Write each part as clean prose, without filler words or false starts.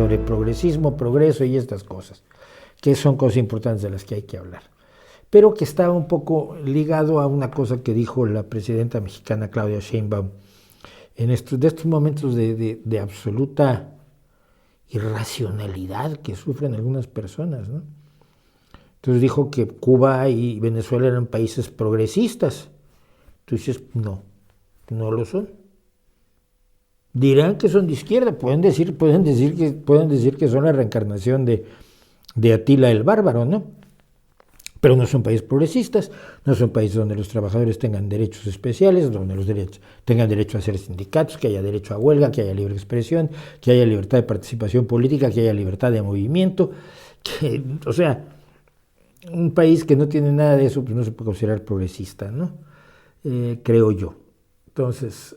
sobre progresismo, progreso y estas cosas, que son cosas importantes de las que hay que hablar, pero que estaba un poco ligado a una cosa que dijo la presidenta mexicana Claudia Sheinbaum de estos momentos de absoluta irracionalidad que sufren algunas personas, ¿no? Entonces dijo que Cuba y Venezuela eran países progresistas. Tú dices, no lo son. Dirán que son de izquierda, pueden decir que son la reencarnación de Atila el Bárbaro, ¿no? Pero no son países progresistas, no son países donde los trabajadores tengan derechos especiales, donde los tengan derecho a hacer sindicatos, que haya derecho a huelga, que haya libre expresión, que haya libertad de participación política, que haya libertad de movimiento. O sea, un país que no tiene nada de eso, pues no se puede considerar progresista, ¿no? Creo yo. Entonces,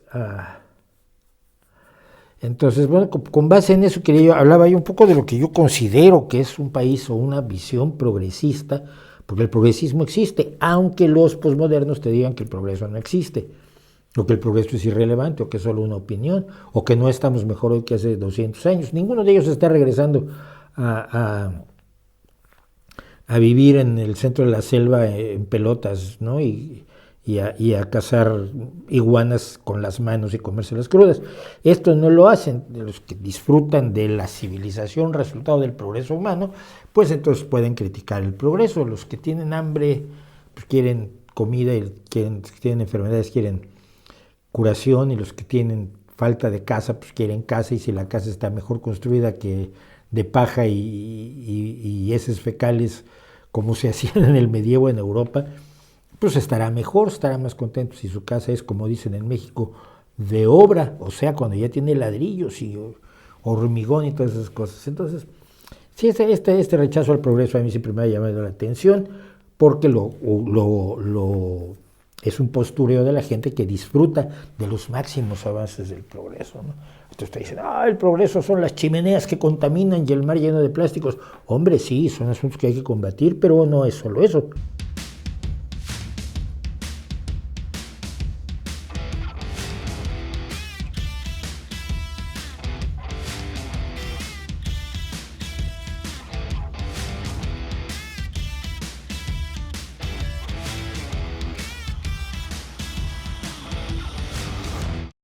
bueno, con base en eso hablaba yo un poco de lo que yo considero que es un país o una visión progresista, porque el progresismo existe, aunque los posmodernos te digan que el progreso no existe, o que el progreso es irrelevante, o que es solo una opinión, o que no estamos mejor hoy que hace 200 años. Ninguno de ellos está regresando a vivir en el centro de la selva en pelotas, ¿no? Y a cazar iguanas con las manos y comérselas crudas. Esto no lo hacen los que disfrutan de la civilización, resultado del progreso humano, pues entonces pueden criticar el progreso. Los que tienen hambre, pues quieren comida, y los que tienen enfermedades quieren curación, y los que tienen falta de casa, pues quieren casa, y si la casa está mejor construida que de paja y heces fecales, como se hacían en el medievo en Europa, pues estará mejor, estará más contento si su casa es, como dicen en México, de obra, o sea, cuando ya tiene ladrillos y hormigón y todas esas cosas. Entonces, sí, este rechazo al progreso a mí siempre me ha llamado la atención, porque es un postureo de la gente que disfruta de los máximos avances del progreso, ¿no? Entonces te dicen, el progreso son las chimeneas que contaminan y el mar lleno de plásticos. Hombre, sí, son asuntos que hay que combatir, pero no es solo eso.